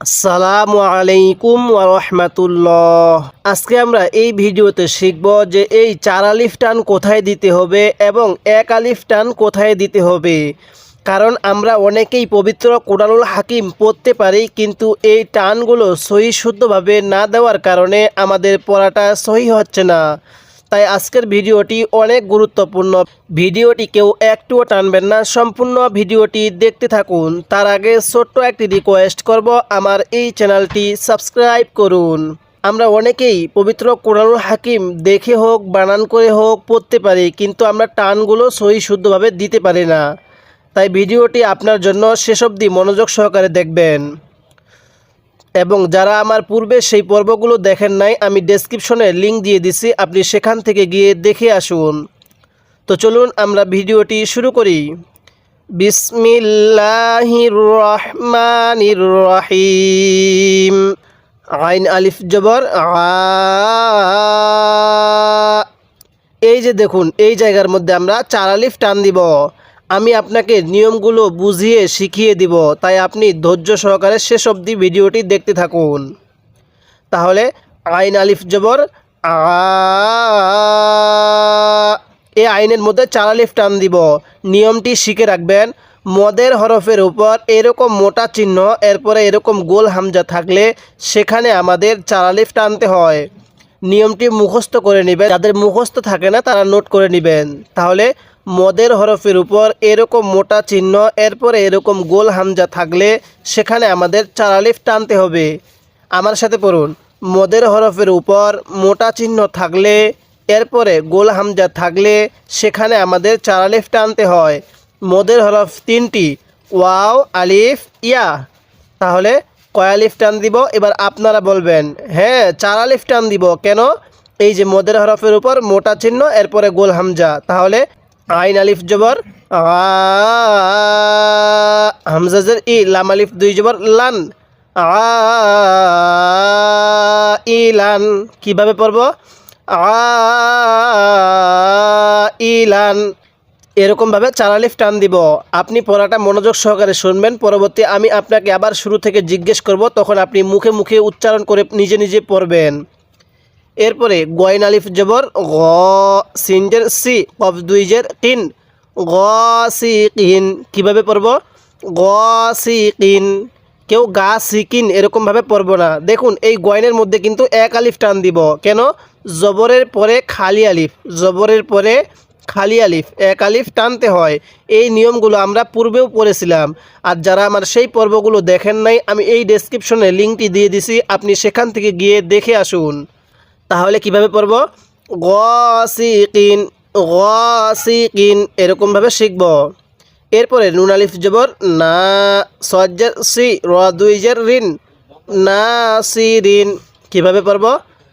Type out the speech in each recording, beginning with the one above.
আসসালামু আলাইকুম ওয়া রাহমাতুল্লাহ। আজকে আমরা এই ভিডিওতে শিখব যে এই 4 আলিফ টান কোথায় দিতে হবে এবং 1 আলিফ টান কোথায় দিতে হবে। কারণ আমরা অনেকেই পবিত্র কোরআনুল হাকিম পড়তে পারি, কিন্তু এই টানগুলো সহি শুদ্ধভাবে না দেওয়ার কারণে আমাদের পড়াটা সহি হচ্ছে না। তাই আজকের ভিডিওটি অনেক গুরুত্বপূর্ণ। ভিডিওটি কেউ একটুও টানবেন না, সম্পূর্ণ ভিডিওটি দেখতে থাকুন। তার আগে ছোট্ট একটি রিকোয়েস্ট করব, আমার এই চ্যানেলটি সাবস্ক্রাইব করুন। আমরা অনেকেই পবিত্র কোরআনুল হাকিম দেখে হোক বানান করে হোক পড়তে পারি, কিন্তু আমরা টানগুলো সহি শুদ্ধভাবে দিতে পারি না। তাই ভিডিওটি আপনার জন্য শেষ অবধি মনোযোগ সহকারে দেখবেন। এবং যারা আমার পূর্বে সেই পর্বগুলো দেখেন নাই, আমি ডেসক্রিপশনে লিংক দিয়ে দিছি, আপনি সেখান থেকে গিয়ে দেখে আসুন। তো চলুন আমরা ভিডিওটি শুরু করি। বিসমিল্লাহির রহমানির রহিম। আইন আলিফ জবর আ। এই যে দেখুন, এই জায়গার মধ্যে আমরা 4 আলিফ টান দিব। আমি আপনাকে নিয়মগুলো বুঝিয়ে শিখিয়ে দিব, তাই আপনি ধৈর্য সহকারে শেষ অবধি ভিডিওটি দেখতে থাকুন। তাহলে আইন আলিফ জবর আ, এই আইনের মধ্যে 4 আলিফ টান দিব। নিয়মটি শিখে রাখবেন। মদের হরফের উপর এরকম মোটা চিহ্ন, এরপরে এরকম গোল হামজা থাকলে সেখানে আমাদের 4 আলিফ টানতে হয়। নিয়মটি মুখস্থ করে নেবেন, যাদের মুখস্থ থাকে না তারা নোট করে নেবেন। তাহলে মদের হরফের উপর এরকম মোটা চিহ্ন, এরপরে এরকম গোল হামজা থাকলে সেখানে আমাদের 4 আলিফ টানতে হবে। আমার সাথে পড়ুন। মদের হরফের উপর মোটা চিহ্ন থাকলে, এরপরে গোল হামজা থাকলে সেখানে আমাদের 4 আলিফ টানতে হয়। মদের হরফ 3টি, ওয়াও, আলিফ, ইয়া। তাহলে কয় আলিফ টান দিব এবার আপনারা বলবেন। হ্যাঁ, 4 আলিফ টান দিব। কেন? এই যে মদের হরফের উপর মোটা চিহ্ন, এরপরে গোল হামজা। তাহলে আইন আলিফ জবর আ, হামজা জের ই, লাম আলিফ 2 জবর লান, আ ইলান। কিভাবে পড়ব? আ ইলান। এরকমভাবে 4 আলিফ টান দিব। আপনি পড়াটা মনোযোগ সহকারে শুনবেন। পরবর্তী আমি আপনাকে আবার শুরু থেকে জিজ্ঞেস করব, তখন আপনি মুখে মুখে উচ্চারণ করে নিজে নিজে পড়বেন। এরপরে গয়ন আলিফ জবর গ, সিন জের সি, কফ 2 জের কিন, গ সি কিন। কীভাবে পড়ব? গ সি কিন। কেউ গা সিকিন এরকমভাবে পড়ব না। দেখুন, এই গয়নের মধ্যে কিন্তু 1 আলিফ টান দিব। কেন? জবরের পরে খালি আলিফ, জবরের পরে খালি আলিফ, 1 আলিফ টানতে হয়। এই নিয়মগুলো আমরা পূর্বেও পড়েছিলাম। আর যারা আমার সেই পর্বগুলো দেখেন নাই, আমি এই ডেসক্রিপশনে লিঙ্কটি দিয়ে দিছি, আপনি সেখান থেকে গিয়ে দেখে আসুন। তাহলে কিভাবে পড়ব? গসিকিন, গসিকিন এরকমভাবে শিখব। এরপরে নুন আলিফ জবর না, সজ্জের সি, র 2 জের রিন, নাসিরিন। কিভাবে পড়ব?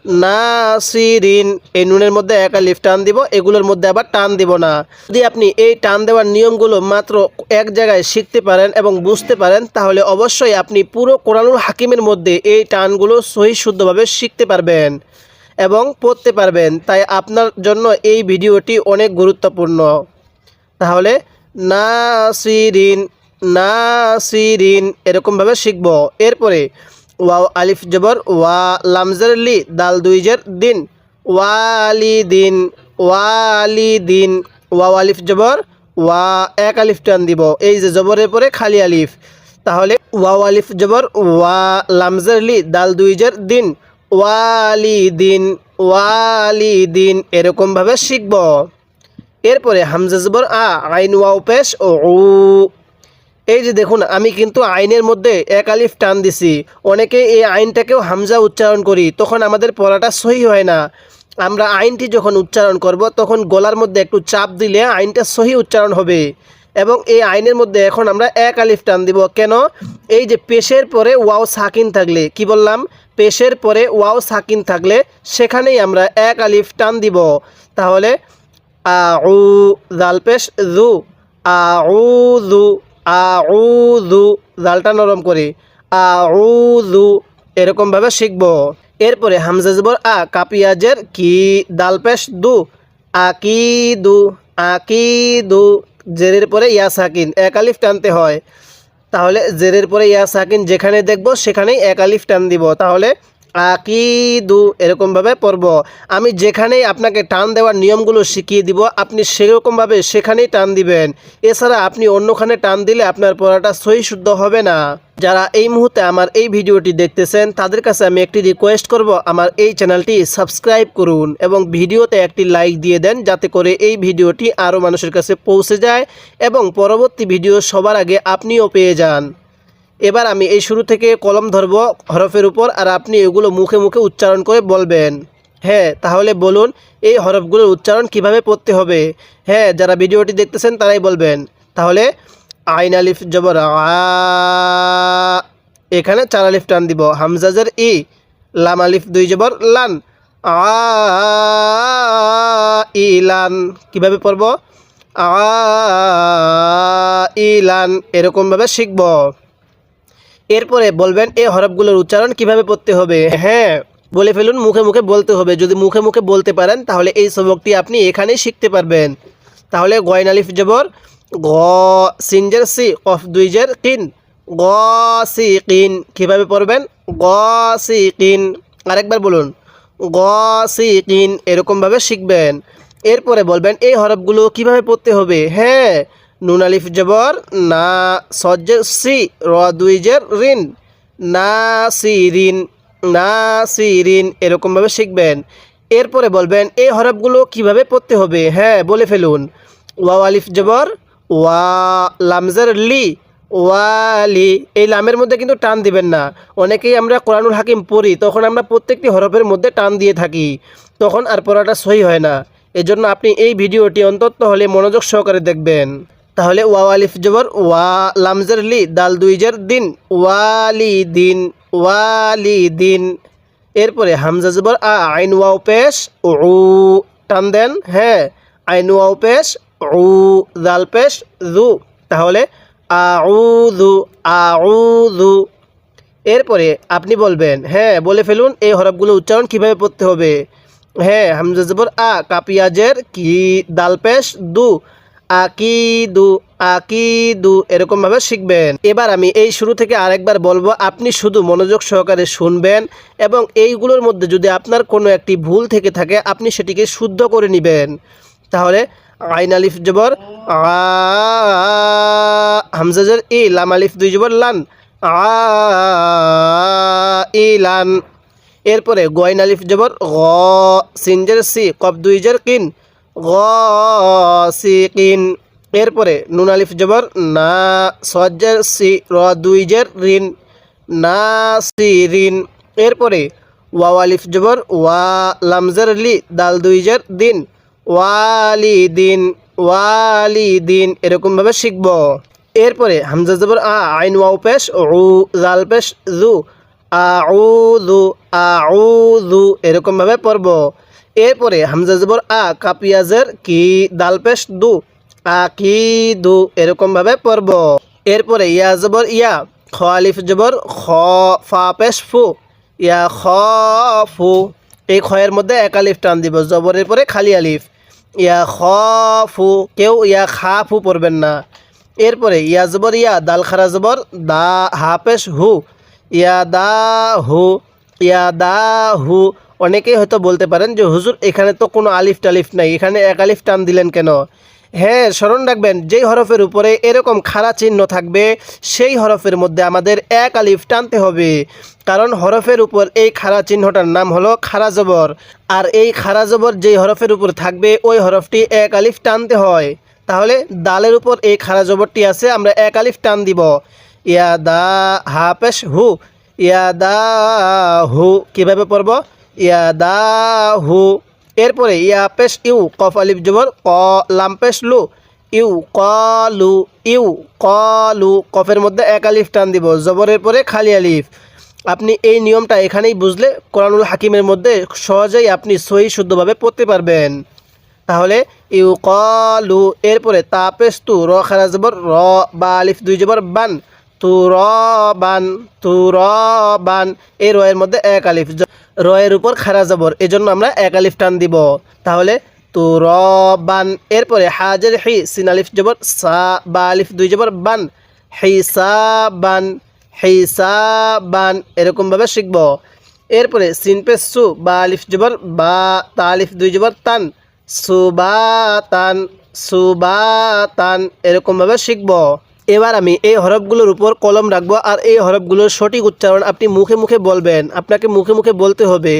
নাসিরিন। এই নুনের মধ্যে 1 আলিফ টান দিব, এগুলোর মধ্যে আবার টান দিব না। যদি আপনি এই টান দেওয়ার নিয়মগুলো মাত্র এক জায়গায় শিখতে পারেন এবং বুঝতে পারেন, তাহলে অবশ্যই আপনি পুরো কোরআনুল হাকিমের মধ্যে এই টানগুলো সহি শুদ্ধভাবে শিখতে পারবেন এবং পড়তে পারবেন। তাই আপনার জন্য এই ভিডিওটি অনেক গুরুত্বপূর্ণ। তাহলে নাসিরিন, নাসিরিন এরকমভাবে শিখব। এরপরে ওয়াও আলিফ জবর ওয়া, লামজের লি, দাল 2 জের দিন, ওয়ালিদিন, ওয়ালিদিন। ওয়াও আলিফ জবর ওয়া, 1 আলিফ টান দিব। এই যে জবরের পরে খালি আলিফ। তাহলে ওয়াও আলিফ জবর ওয়া, লামজের লি, দাল 2 জের দিন, ওয়ালিদিন, ওয়ালিদিন এরকমভাবে শিখব। এরপরে হামজা জবর আ, আইন ওয়াও পেশ ও উ। এই যে দেখুন, আমি কিন্তু আইনের মধ্যে 1 আলিফ টান দিছি। অনেকে এই আইনটাকেও হামজা উচ্চারণ করি, তখন আমাদের পড়াটা সহি হয় না। আমরা আইনটি যখন উচ্চারণ করব, তখন গলার মধ্যে একটু চাপ দিলে আইনটা সহি উচ্চারণ হবে। এবং এই আইনের মধ্যে এখন আমরা 1 আলিফ টান দিব। কেন? এই যে পেশের পরে ওয়াও সাকিন থাকলে, কি বললাম? পেশের পরে ওয়াও সাকিন থাকলে সেখানেই আমরা 1 আলিফ টান দিব। তাহলে আউ, জাল পেশ জু, আউযু, আউযু, জালটা নরম করে, আউযু এরকমভাবে শিখব। এরপরে হামজা জবর আ, কাপিয়াজের কি, দাল পেশ দু, আকিদু, আকিদু। জেরের পরে ইয়া সাকিন, 1 আলিফ টানতে হয়। তাহলে জেরের পরে ইয়া সাকিন যেখানে দেখব সেখানেই এক আলিফ টান দিব। তাহলে আকিদু এরকমভাবে পড়ব। আমি যেখানেই আপনাকে টান দেওয়ার নিয়মগুলো শিখিয়ে দিব, আপনি সেরকমভাবে সেখানেই টান দিবেন। এছাড়া আপনি অন্যখানে টান দিলে আপনার পড়াটা সহি শুদ্ধ হবে না। যারা এই মুহূর্তে আমার এই ভিডিওটি দেখতেছেন তাদের কাছে আমি একটি রিকোয়েস্ট করব, আমার এই চ্যানেলটি সাবস্ক্রাইব করুন এবং ভিডিওতে একটি লাইক দিয়ে দেন, যাতে করে এই ভিডিওটি আরও মানুষের কাছে পৌঁছে যায় এবং পরবর্তী ভিডিও সবার আগে আপনিও পেয়ে যান। এবার আমি এই শুরু থেকে কলম ধরব হরফের উপর, আর আপনি এগুলো মুখে মুখে উচ্চারণ করে বলবেন। হ্যাঁ, তাহলে বলুন এই হরফগুলোর উচ্চারণ কিভাবে পড়তে হবে। হ্যাঁ, যারা ভিডিওটি দেখতেছেন তারাই বলবেন। তাহলে আইন আলিফ জবর আ, এখানে 4 আলিফ টান দিব। হামজাজের ই, লাম আলিফ 2 জবর লান, আ ইলান। কিভাবে পড়ব? আ ইলান এরকমভাবে শিখব। এরপরে বলবেন এই হরফগুলোর উচ্চারণ কিভাবে পড়তে হবে। হ্যাঁ, বলে ফেলুন, মুখে মুখে বলতে হবে। যদি মুখে মুখে বলতে পারেন তাহলে এই সবকটি আপনি এখানেই শিখতে পারবেন। তাহলে গয়ন আলিফ জবর গ, সিনজের সি, কফ 2 জের কিন, গ সি কিন। কীভাবে পড়বেন? গ সি কিন। আরেকবার বলুন, গ সি কিন এরকমভাবে শিখবেন। এরপরে বলবেন এই হরফগুলো কিভাবে পড়তে হবে। হ্যাঁ, নুন আলিফ জবর না, সজ্জের সি, র 2 জের রিন, না সি রিন, না সি রিন এরকমভাবে শিখবেন। এরপরে বলবেন এই হরফগুলো কিভাবে পড়তে হবে। হ্যাঁ, বলে ফেলুন। ওয়াও আলিফ জবর ওয়া, লামজের লি, ওয়ালি। এই লামের মধ্যে কিন্তু টান দিবেন না। অনেকেই আমরা কোরআনুল হাকিম পড়ি, তখন আমরা প্রত্যেকটি হরফের মধ্যে টান দিয়ে থাকি, তখন আর পড়াটা সহি হয় না। এজন্য আপনি এই ভিডিওটি অন্তত হলে মনোযোগ সহকারে দেখবেন। তাহলে ওয়াও আলিফ জবর ওয়া, লামজের লি, দাল 2 জের দিন, ওয়ালি দিন, ওয়ালি দিন। এরপরে হামজা জবর আ, আইন ওয়াও পেশ উ, টান দেন। হ্যাঁ, আইন ওয়াও পেশ উ, দাল পেশ জু। তাহলে আউযু, আউযু। এরপরে আপনি বলবেন। হ্যাঁ, বলে ফেলুন এই হরফগুলো উচ্চারণ কিভাবে পড়তে হবে। হ্যাঁ, হামজা জবর আ, কাপিয়াজের কি, দাল পেশ দু, আকিদু, আকিদু এরকমভাবে শিখবেন। এবার আমি এই শুরু থেকে আরেকবার বলবো, আপনি শুধু মনোযোগ সহকারে শুনবেন এবং এইগুলোর মধ্যে যদি আপনার কোনো একটি ভুল থেকে থাকে আপনি সেটিকে শুদ্ধ করে নেবেন। তাহলে আইন আলিফ জবর আ, হামজাজের ই, লাম আলিফ 2 জবর লান, আ ইলান। এরপরে গয়ন আলিফ জবর গ, সিনজের সি, কফ 2 জের কিন, গ সি কিন। এরপরে নুন আলিফ জবর না, সজ্জের সি, র 2 জের রিন, না সি রিন। এরপরে ওয়াও আলিফ জবর ওয়া, লামজের লি, দাল 2 জের দিন, ওয়ালি দিন, ওয়ালি দিন এরকমভাবে শিখব। এরপরে হামজা জবর আ, আইন ওয়াও পেশ উ, জাল পেশ জু, আউযু, আউযু এরকমভাবে পড়ব। এরপরে হামজা জবর আ, কাপিয়াজের কি, দাল পেশ দু, আকিদু এরকমভাবে পড়ব। এরপরে ইয়া জবর ইয়া, খ আলিফ জবর খ, ফা পেশ ফু, ইয়া খ ফু। এই খয়ের মধ্যে 1 আলিফ টান দিব, জবরের পরে খালি আলিফ, ইয়া খ ফু। কেউ ইয়া খা ফু পড়বেন না। এরপরে ইয়া জবর ইয়া, দাল খারা জবর দা, হা পেশ হু, ইয়া দা হু, ইয়া দা হু। অনেকেই হয়তো বলতে পারেন যে হুজুর এখানে তো কোনো আলিফ টালিফ নাই, এখানে 1 আলিফ টান দিলেন কেন। হ্যাঁ, স্মরণ রাখবেন যেই হরফের উপরে এরকম খাড়া চিহ্ন থাকবে সেই হরফের মধ্যে আমাদের 1 আলিফ টানতে হবে, কারণ হরফের উপর এই খাড়া চিহ্নটার নাম হলো খাড়া জবর। আর এই খাড়া জবর যেই হরফের উপর থাকবে ওই হরফটি 1 আলিফ টানতে হয়। তাহলে দালের উপর এই খাড়া জবরটি আছে, আমরা 1 আলিফ টান দিব। ইয়া দা, হা পেশ হু, ইয়া দা হু। কীভাবে পড়ব? ইয়া দা হু। এরপরে ইয়া পেশ ইউ, কফ আলিফ জবর ক, লাম পেশ লু, ইউ কলু, ইউ কলু। কফের মধ্যে 1 আলিফ টান দিব, জবরের পরে খালি আলিফ। আপনি এই নিয়মটা এখানেই বুঝলে কোরআনুল হাকিমের মধ্যে সহজেই আপনি সহি শুদ্ধভাবে পড়তে পারবেন। তাহলে ইউ কলু। এরপরে তা পেশ তু, র খারা জবর র, বা আলিফ 2 জবর বান, তু র বান, তু র বান। এই রয়ের মধ্যে 1 আলিফ, রয়ের উপর খারা জবর, এজন্য আমরা 1 আলিফ টান দিব। তাহলে তু র বান। এরপরে হাজের হি, সিন আলিফ জবর সা, বা আলিফ 2 জবর বান, হিসাবান হিসাবান এরকমভাবে শিখব। এরপরে সিন পেশ সু বা আলিফ জবর বা তা আলিফ দুই জবর তান সুবাতান সুবাতান এরকমভাবে শিখব। এবার আমি এই হরফগুলোর উপর কলম রাখবো আর এই হরফগুলোর সঠিক উচ্চারণ আপনি মুখে মুখে বলবেন। আপনাকে মুখে মুখে বলতে হবে,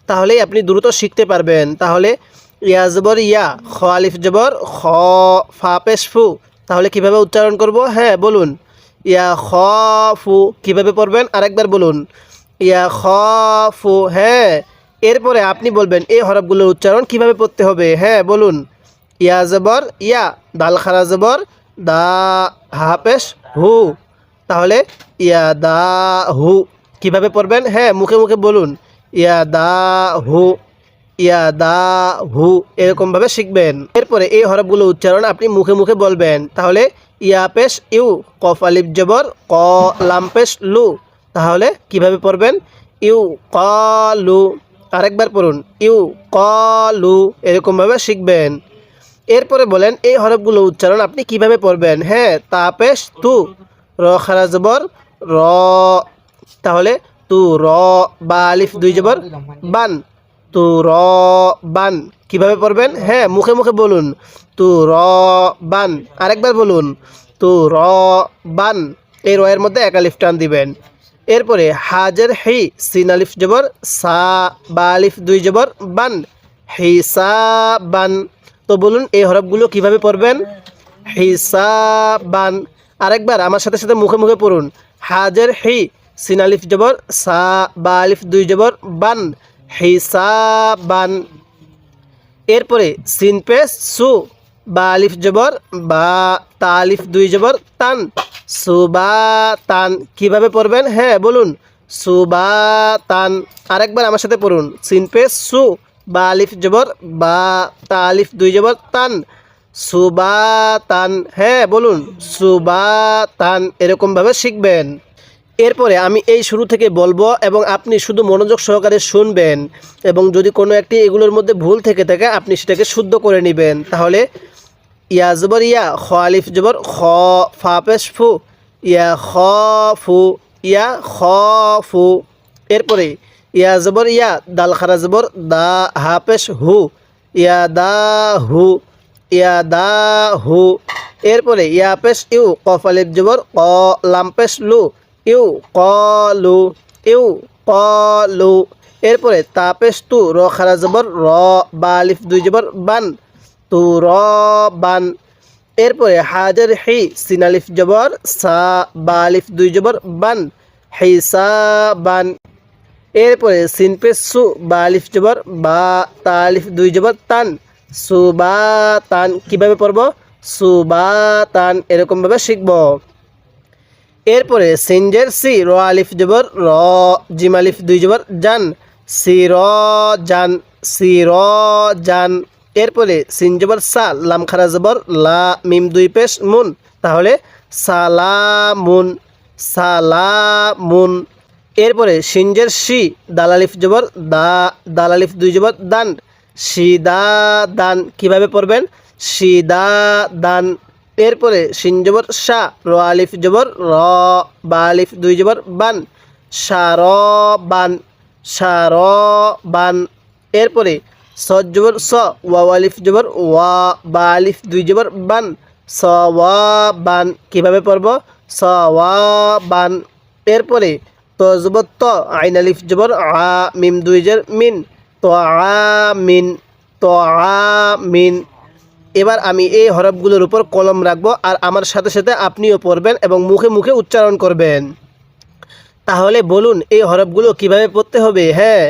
তাহলেই আপনি দ্রুত শিখতে পারবেন। তাহলে ইয়া জবর ইয়া, খ আলিফ জবর খ, ফা পেশ ফু, তাহলে কিভাবে উচ্চারণ করব? হ্যাঁ বলুন। ইয়া খ ফু কীভাবে পড়বেন? আরেকবার বলুন। ইয়া খ ফু। হ্যাঁ, এরপরে আপনি বলবেন এই হরফগুলোর উচ্চারণ কিভাবে পড়তে হবে। হ্যাঁ বলুন। ইয়া জবর ইয়া, দাল খারা জবর দা, হা পেশ হু, তাহলে ইয়া দা হু কীভাবে পড়বেন? হ্যাঁ মুখে মুখে বলুন। ইয়া দা হু, ইয়া দা হু এরকমভাবে শিখবেন। এরপরে এই হরফগুলো উচ্চারণ আপনি মুখে মুখে বলবেন। তাহলে ইয়া পেশ ইউ, কফ আলিফ জবর ক, লাম পেশ লু, তাহলে কিভাবে পড়বেন? ইউ কলু। আরেকবার পড়ুন, ইউ কলু এরকমভাবে শিখবেন। এরপরে বলেন এই হরফগুলো উচ্চারণ আপনি কিভাবে পড়বেন। হ্যাঁ, তা পেশ তু, র খারা জবর র, তাহলে তু র, বা আলিফ দুই জবর বান, তু র বান কিভাবে পড়বেন? হ্যাঁ মুখে মুখে বলুন। তু র বান। আরেকবার বলুন, তু র বান। এই রয়ের মধ্যে এক আলিফ টান দিবেন। এরপরে হাজের হি, সিন আলিফ জবর সা, বা আলিফ দুই জবর বান, হিসাবান। তো বলুন এই হরফগুলো কিভাবে পড়বেন? হিসাবান। আরেকবার আমার সাথে সাথে মুখে মুখে পড়ুন। হাজের হি, সিন আলিফ জবর সা, বা আলিফ দুই জবর বান, হিসাবান। এরপরে সিন পেশ সু, বা আলিফ জবর বা, তা আলিফ দুই জবর তান, সুবাতান কিভাবে পড়বেন? হ্যাঁ বলুন। সুবাতান। আরেকবার আমার সাথে পড়ুন। সিন পেশ সু, বা আলিফ জবর বা, তা আলিফ দুই জবর তান, সুবাতান। হ্যাঁ বলুন। সুবাতান এরকমভাবে শিখবেন। এরপরে আমি এই শুরু থেকে বলবো এবং আপনি শুধু মনোযোগ সহকারে শুনবেন, এবং যদি কোনো একটি এগুলোর মধ্যে ভুল থেকে থাকে আপনি সেটাকে শুদ্ধ করে নেবেন। তাহলে ইয়া জবর ইয়া, খ আলিফ জবর খ, ফা পেশ ফু, ইয়া খ ফু, ইয়া খ ফু। এরপরে ইয়া জবর ইয়া, দাল খারা জবর দা, হা পেশ হু, ইয়া দা হু, ইয়া দা হু। এরপরে ইয়া পেশ ইউ, কফ আলিফ জবর ক, লাম পেশ লু, ইউ কলু, ইউ কলু। এরপরে তা পেশ তু, র খারা জবর র, বা আলিফ দুই জবর বান, তু র বান। এরপরে হাজের হি, সিন আলিফ জবর সা, বা আলিফ দুই জবর বান, হিসাবান। এরপরে সিন পেশ সু, বা আলিফ জবর বা, তা আলিফ দুই জবর তান, সুবাতান কিভাবে পড়ব? সুবাতান এরকমভাবে শিখব। এরপরে সিনজের সি, র আলিফ জবর র, জিম আলিফ দুই জবর জান, সি র জান, সি র জান। এরপরে সিন জবর সা, লাম খারা জবর লা, মিম দুই পেশ মুন, তাহলে সালামুন, সালামুন। এরপরে সিনজের শি, দাল আলিফ জবর দা, দাল আলিফ দুই জবর দান, সিদা দান কিভাবে পড়বেন? সিদা দান। এরপরে সিন জবর শা, র আলিফ জবর র, বা আলিফ দুই জবর বান, সার বান, সার বান। এরপরে সদ জবর স, ওয়া আলিফ জবর ওয়া, বা আলিফ দুই জবর বান, সওয়াবান কিভাবে পড়ব? সওয়াবান। এরপরে তো জবর ত, আইন আলিফ জবর আ, মিম দুই জের মিন, তো আমিন, তো আমিন। এবার আমি এই হরফগুলোর উপর কলম রাখবো আর আমার সাথে সাথে আপনিও পড়বেন এবং মুখে মুখে উচ্চারণ করবেন। তাহলে বলুন এই হরফগুলো কিভাবে পড়তে হবে। হ্যাঁ,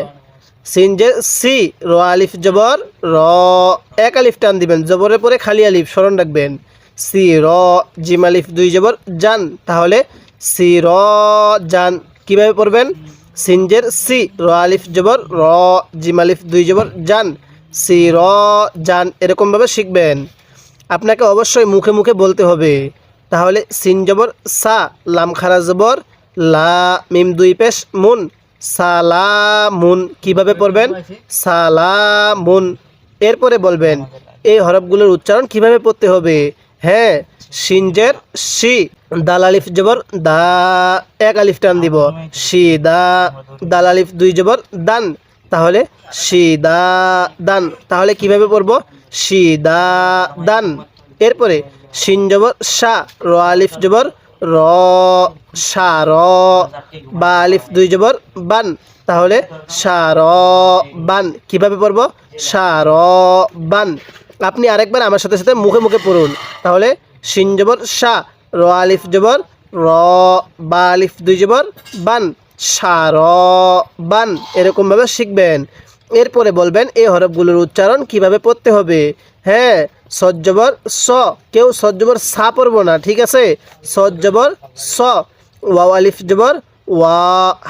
সিনজে সি, র আলিফ জবর র, এক আলিফ টান দিবেন, জবরের পরে খালি আলিফ স্মরণ রাখবেন। সি র, জিম আলিফ দুই জবর জান, তাহলে সি র জান কিভাবে পড়বেন? সিনজের সি, র আলিফ জবর র, জিম আলিফ দুই জবর জান, সি র জান এরকমভাবে শিখবেন। আপনাকে অবশ্যই মুখে মুখে বলতে হবে। তাহলে সিন জবর সা, লাম খারা জবর লা, মিম দুই পেশ মুন, সালামুন কিভাবে পড়বেন? সালামুন। এরপরে বলবেন এই হরফগুলোর উচ্চারণ কিভাবে পড়তে হবে। হ্যাঁ, সিনজের শি, দাল আলিফ জবর দা, এক আলিফ টান দিব, শি দা, দাল আলিফ দুই জবর দান, তাহলে শি দা দান। তাহলে কিভাবে পড়ব? শি দা দান। এরপরে শিন জবর শা, র আলিফ জবর র, শা র, বা আলিফ দুই জবর বান, তাহলে শা র বান। কিভাবে পড়ব? শা র বান। আপনি আরেকবার আমার সাথে সাথে মুখে মুখে পড়ুন। তাহলে শিন জবর শা, র আলিফ জবর র, বা আলিফ দুই জবর বান, শা র বান। এরকমভাবে শিখবেন। এরপরে বলবেন এই হরফগুলোর উচ্চারণ কিভাবে পড়তে হবে। হ্যাঁ, সদ জবর স, কেউ সদ জবর সা পড়ব না, ঠিক আছে? সদ জবর স, ওয়াও আলিফ জবর ওয়া।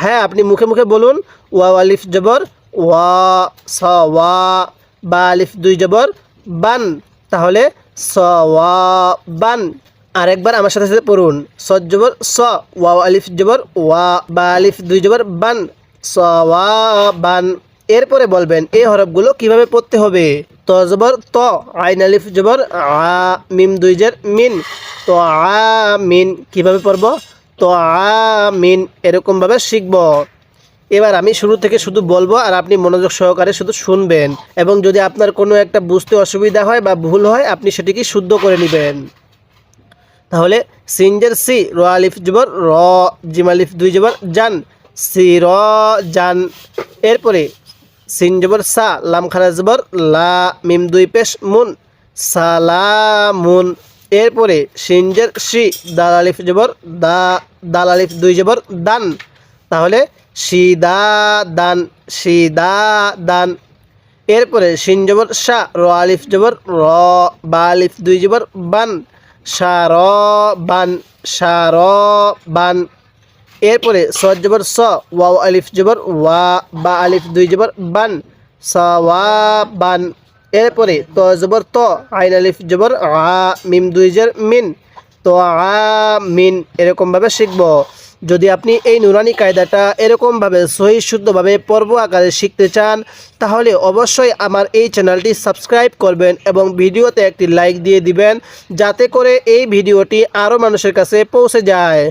হ্যাঁ, আপনি মুখে মুখে বলুন, ওয়াও আলিফ জবর ওয়া, স ওয়া, বা আলিফ দুই জবর বান, তাহলে স ওয়া বান। আরেকবার আমার সাথে সাথে পড়ুন, সদ জবর স, ওয়াও আলিফ জবর ওয়া, বা আলিফ দুই জবর বান, স ওয়া বান। এরপরে বলবেন এই হরফগুলো কিভাবে পড়তে হবে। ত জবর ত, আইন আলিফ জবর আ, মিম দুই জের মিন, তো আ মিন। কিভাবে পড়ব? তো আ মিন। এরকমভাবে শিখব। এবার আমি শুরু থেকে শুধু বলবো আর আপনি মনোযোগ সহকারে শুধু শুনবেন, এবং যদি আপনার কোনো একটা বুঝতে অসুবিধা হয় বা ভুল হয় আপনি সেটিকে শুদ্ধ করে নেবেন। তাহলে সিনজের সি, র আলিফ জবর র, জিম আলিফ দুই জবর জান, সি র জান। এরপরে সিন জবর সা, লাম খারা জবর লা, মিম দুই পেশ মুন, সালামুন। এরপরে সিনজের শি, দাল আলিফ জবর দা, দাল আলিফ দুই জবর দান, তাহলে সিদা দান, সিদা দান। এরপরে শিন জবর শা, র আলিফ জবর র, বা আলিফ দুই জবর বান, শা র বান, শা র বান। এরপরে সদ জবর স, ওয়াও আলিফ জবর ওয়া, বা আলিফ দুই জবর বান, সা ওয়া বান। এরপরে ত জবর ত, আইন আলিফ জবর আ, মিম দুই জের মিন, তো আ মিন। এরকমভাবে শিখব। যদি আপনি এই নুরানি কায়দাটা এরকমভাবে সহি শুদ্ধভাবে পর্ব আকারে শিখতে চান তাহলে অবশ্যই আমার এই চ্যানেলটি সাবস্ক্রাইব করবেন এবং ভিডিওতে একটি লাইক দিয়ে দিবেন, যাতে করে এই ভিডিওটি আরও মানুষের কাছে পৌঁছে যায়।